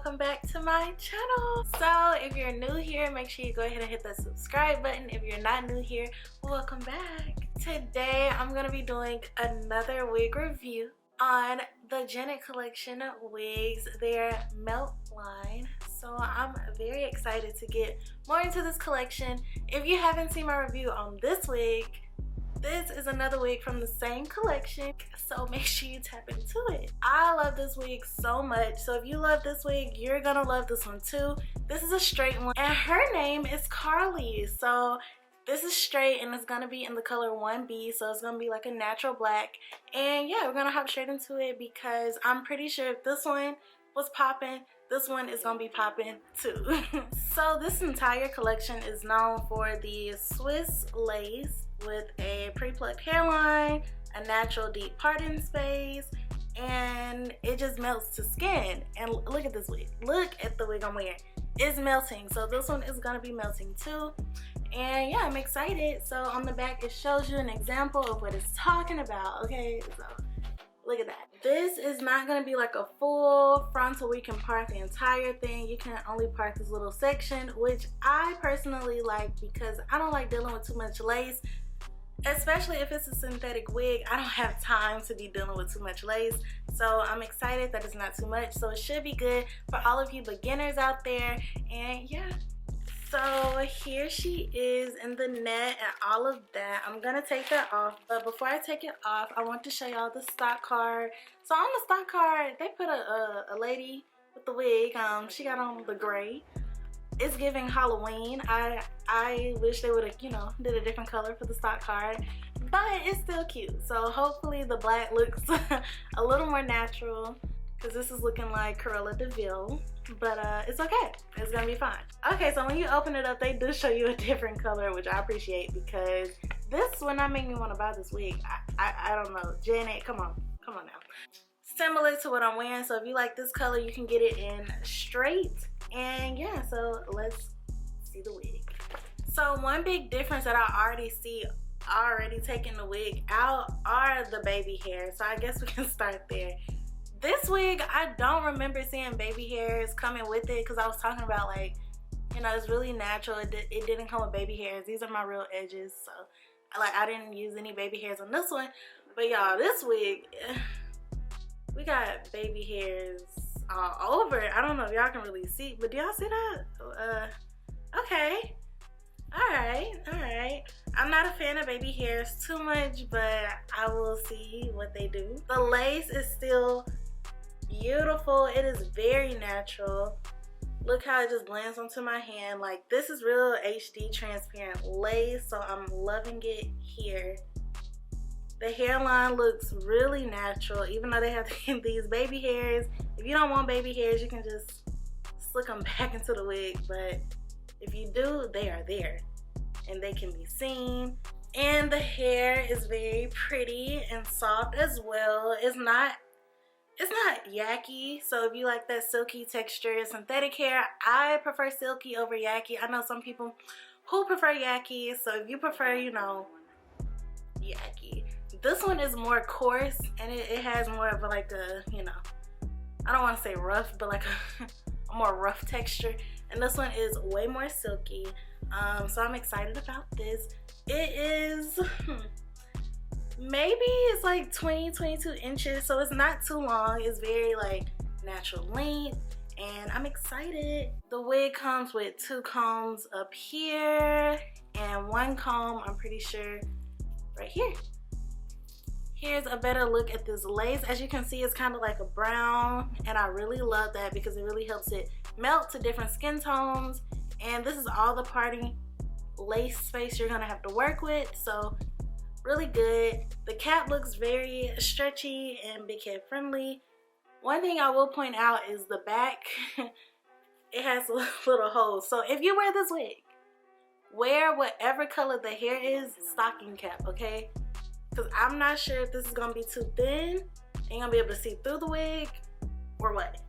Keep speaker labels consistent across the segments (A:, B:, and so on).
A: welcome back to my channel. So if you're new here, make sure you go ahead and hit that subscribe button. If you're not new here, welcome back. Today I'm gonna be doing another wig review on the Janet Collection wigs, their melt line. So I'm very excited to get more into this collection. If you haven't seen my review on this wig, this is another wig from the same collection, so make sure you tap into it. I love this wig so much, so if you love this wig, you're gonna love this one too. This is a straight one, and her name is Carly. So this is straight, and it's gonna be in the color 1B, so it's gonna be like a natural black. And yeah, we're gonna hop straight into it because I'm pretty sure if this one was popping, this one is gonna be popping too. So this entire collection is known for the Swiss lace with a pre-plucked hairline, a natural deep parting space, and it just melts to skin. And look at this wig. Look at the wig I'm wearing. It's melting. So this one is gonna be melting too. And yeah, I'm excited. So on the back it shows you an example of what it's talking about. Okay, so look at that. This is not gonna be like a full frontal where you can part the entire thing. You can only part this little section, which I personally like because I don't like dealing with too much lace. Especially if it's a synthetic wig, I don't have time to be dealing with too much lace. So I'm excited that it's not too much. So it should be good for all of you beginners out there. And yeah. So here she is in the net and all of that. I'm gonna take that off. But before I take it off, I want to show y'all the stock card. So on the stock card, they put a lady with the wig. She got on the gray. It's giving Halloween. I wish they would have, you know, did a different color for the stock card, but it's still cute. So hopefully the black looks a little more natural because this is looking like Cruella de Vil, but it's okay. It's gonna be fine. Okay, so when you open it up, they do show you a different color, which I appreciate because this would not make me want to buy this wig. I don't know. Janet, come on now. Similar to what I'm wearing, so if you like this color, you can get it in straight. And yeah, so let's see the wig. So one big difference that I already see taking the wig out are the baby hairs. So I guess we can start there. This wig, I don't remember seeing baby hairs coming with it because I was talking about, like, you know, it's really natural. It didn't come with baby hairs. These are my real edges. So like I didn't use any baby hairs on this one. But y'all, this wig, we got baby hairs all over. I don't know if y'all can really see, but do y'all see that? Okay. Alright. I'm not a fan of baby hairs too much, but I will see what they do. The lace is still beautiful. It is very natural. Look how it just blends onto my hand. Like, this is real HD transparent lace, so I'm loving it here. The hairline looks really natural, even though they have these baby hairs. If you don't want baby hairs, you can just slick them back into the wig, but if you do, they are there and they can be seen. And the hair is very pretty and soft as well. It's not yucky, so if you like that silky texture synthetic hair, I prefer silky over yucky. I know some people who prefer yucky, so if you prefer, you know, yucky. This one is more coarse and it has more of like a, you know, I don't want to say rough, but like a more rough texture. And this one is way more silky. So I'm excited about this. It is, maybe it's like 22 inches, so it's not too long. It's very like natural length, and I'm excited. The wig comes with 2 combs up here and 1 comb, I'm pretty sure, right here. Here's a better look at this lace. As you can see, it's kind of like a brown, and I really love that because it really helps it melt to different skin tones. And this is all the parting lace space you're gonna have to work with, so really good. The cap looks very stretchy and big head friendly. One thing I will point out is the back. It has little holes, so if you wear this wig, wear whatever color the hair is, stocking cap, okay? Because I'm not sure if this is gonna be too thin and you're gonna be able to see through the wig or what.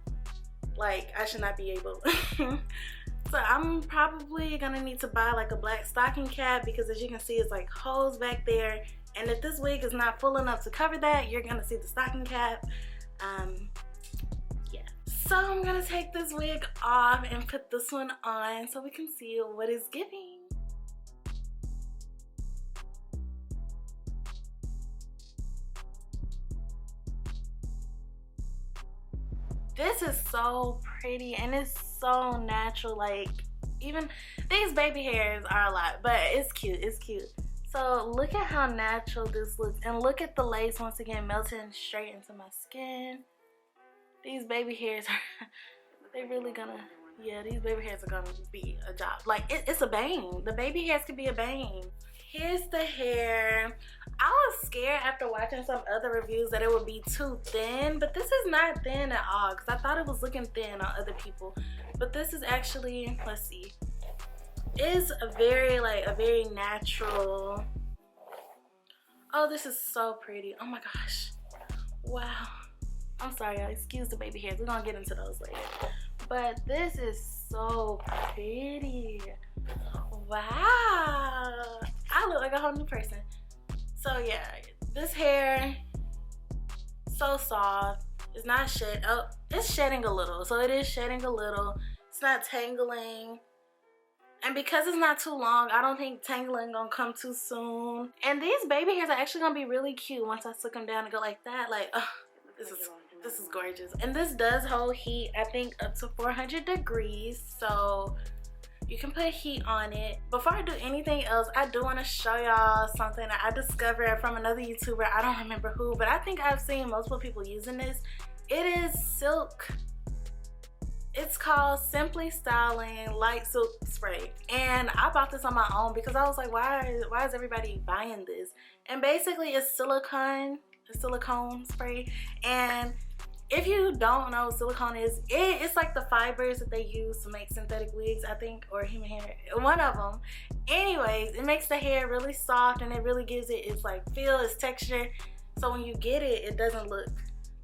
A: Like, I should not be able. So I'm probably gonna need to buy like a black stocking cap because as you can see, it's like holes back there. And if this wig is not full enough to cover that, you're gonna see the stocking cap. Yeah. So I'm gonna take this wig off and put this one on so we can see what it's giving. This is so pretty and it's so natural. Like, even these baby hairs are a lot, but it's cute, it's cute. So look at how natural this looks, and look at the lace once again melting straight into my skin. These baby hairs are, they really gonna, yeah, these baby hairs are gonna be a job. Like, it's a bang. The baby hairs could be a bang. Here's the hair. I was scared after watching some other reviews that it would be too thin, but this is not thin at all, because I thought it was looking thin on other people. But this is actually, let's see, is a very natural. Oh, this is so pretty. Oh my gosh, wow. I'm sorry, y'all, excuse the baby hairs, we're gonna get into those later. But this is so pretty. Wow, I look like a whole new person. So yeah, this hair, so soft. It's not shed. Oh, it's shedding a little. So it is shedding a little. It's not tangling. And because it's not too long, I don't think tangling gonna come too soon. And these baby hairs are actually gonna be really cute once I stick them down and go like that. Like, oh, this is gorgeous. And this does hold heat, I think up to 400 degrees. So you can put heat on it. Before I do anything else, I do want to show y'all something that I discovered from another YouTuber. I don't remember who, but I think I've seen multiple people using this. It is silk. It's called Simply Styling Light Silk Spray. And I bought this on my own because I was like, why is everybody buying this? And basically it's silicone spray. And if you don't know what silicone is, it's like the fibers that they use to make synthetic wigs, I think, or human hair, one of them. Anyways, it makes the hair really soft and it really gives it its like feel, its texture. So when you get it, it doesn't look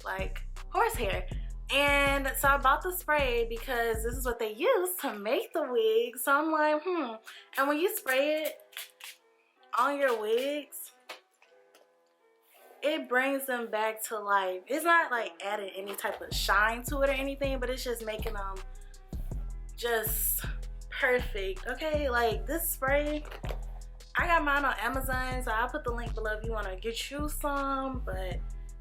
A: like horsehair. And so I bought the spray because this is what they use to make the wig. So I'm like, And when you spray it on your wigs, it brings them back to life. It's not like adding any type of shine to it or anything, but it's just making them just perfect. Okay, like this spray, I got mine on Amazon, so I'll put the link below if you want to get you some. But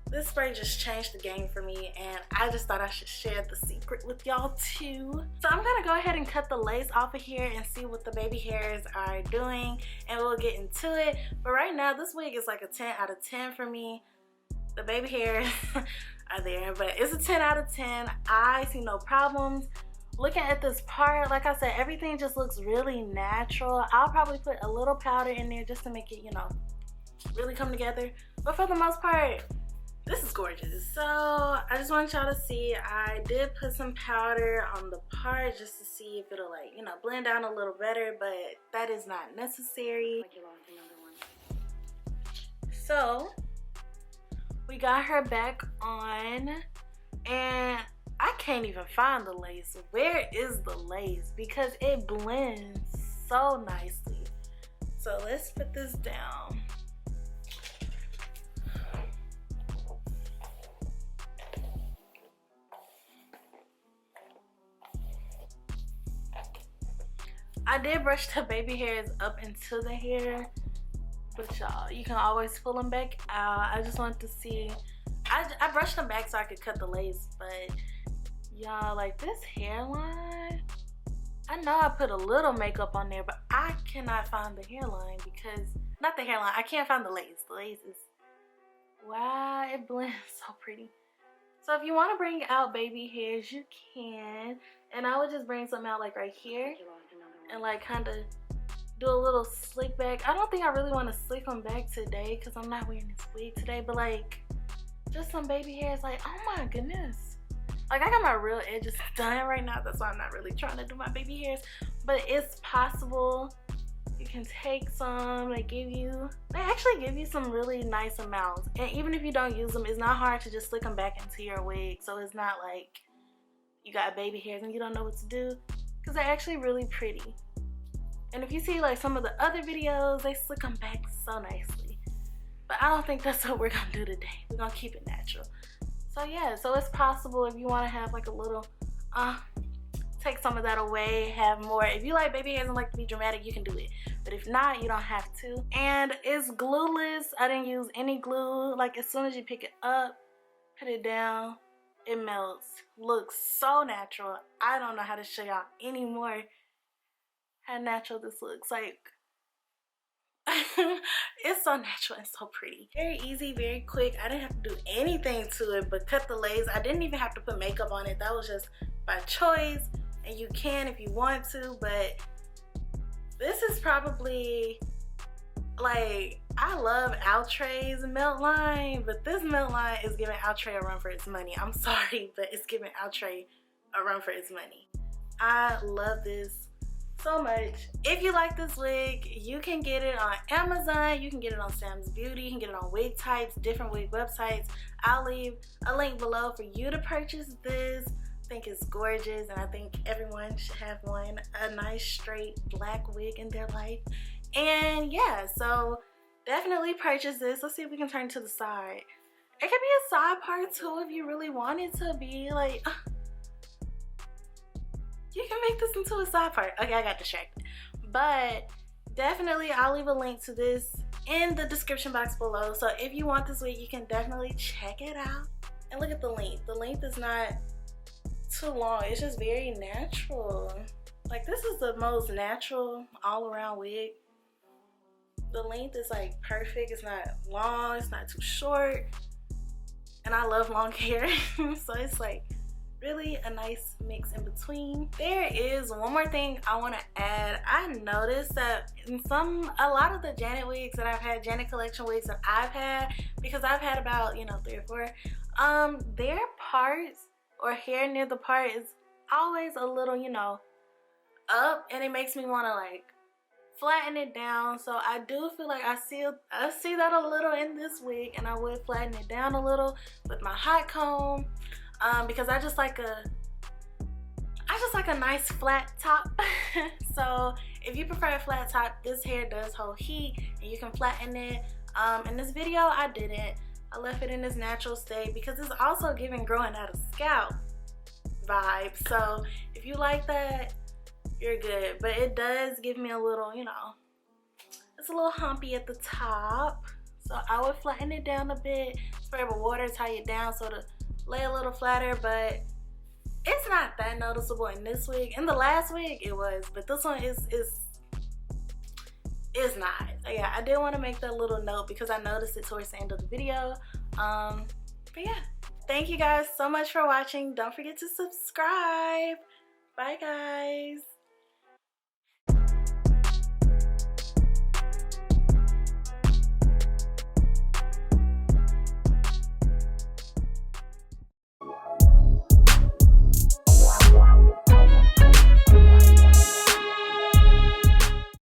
A: this spray just changed the game for me, and I just thought I should share the secret with y'all too. So I'm gonna go ahead and cut the lace off of here and see what the baby hairs are doing, and we'll get into it. But right now, this wig is like a 10 out of 10 for me. The baby hairs are there, but it's a 10 out of 10. I see no problems. Looking at this part, like I said, everything just looks really natural. I'll probably put a little powder in there just to make it, you know, really come together. But for the most part, this is gorgeous. So I just want y'all to see, I did put some powder on the part just to see if it'll, like, you know, blend down a little better, but that is not necessary. So we got her back on, and I can't even find the lace. Where is the lace? Because it blends so nicely. So let's put this down. I did brush the baby hairs up into the hair, but y'all, you can always pull them back out. I just wanted to see, I brushed them back so I could cut the lace, but y'all, like this hairline, I know I put a little makeup on there, but I cannot find the hairline because, not the hairline, I can't find the lace. The lace is, wow, it blends so pretty. So if you want to bring out baby hairs, you can, and I would just bring some out like right here and like kind of do a little slick back. I don't think I really want to slick them back today because I'm not wearing this wig today, but like just some baby hairs, like, oh my goodness. Like I got my real edges done right now, that's why I'm not really trying to do my baby hairs, but it's possible. You can take some, they actually give you some really nice amounts, and even if you don't use them, it's not hard to just slick them back into your wig. So it's not like you got baby hairs and you don't know what to do, because they're actually really pretty. And if you see like some of the other videos, they slick them back so nicely. But I don't think that's what we're gonna do today. We're gonna keep it natural. So yeah, so it's possible if you want to have like a little take some of that away, have more. If you like baby hairs and like to be dramatic, you can do it, but if not, you don't have to. And it's glueless. I didn't use any glue. Like, as soon as you pick it up, put it down, it melts. Looks so natural. I don't know how to show y'all anymore how natural this looks. Like, it's so natural and so pretty. Very easy, very quick. I didn't have to do anything to it but cut the lace. I didn't even have to put makeup on it. That was just by choice, and you can if you want to, but this is probably, like, I love Outray's melt line, but this melt line is giving Outre a run for its money. I'm sorry, but it's giving Outre a run for its money. I love this so much. If you like this wig, you can get it on Amazon, you can get it on Sam's Beauty, you can get it on wig types, different wig websites. I'll leave a link below for you to purchase this. I think it's gorgeous, and I think everyone should have one, a nice straight black wig in their life. And yeah, so definitely purchase this. Let's see if we can turn to the side. It could be a side part too if you really want it to be. Like, you can make this into a side part. Okay, I got distracted. But definitely, I'll leave a link to this in the description box below. So if you want this wig, you can definitely check it out. And look at the length. The length is not too long. It's just very natural. Like, this is the most natural all-around wig. The length is like perfect. It's not long, it's not too short. And I love long hair. So it's like really a nice mix in between. There is one more thing I want to add. I noticed that in a lot of the Janet wigs that I've had, Janet collection wigs that I've had, because I've had about, you know, 3 or 4, their parts or hair near the part is always a little, you know, up, and it makes me want to like flatten it down. So I do feel like I see that a little in this wig, and I would flatten it down a little with my hot comb. Because I just like a nice flat top. So if you prefer a flat top, this hair does hold heat and you can flatten it. In this video I didn't. I left it in this natural state because it's also giving growing out of scalp vibe. So if you like that, you're good. But it does give me a little, you know, it's a little humpy at the top. So I would flatten it down a bit, spray with water, tie it down so to lay a little flatter, but it's not that noticeable in this wig. In the last wig it was, but this one is not. Yeah, I did want to make that little note because I noticed it towards the end of the video. But yeah, thank you guys so much for watching. Don't forget to subscribe. Bye guys.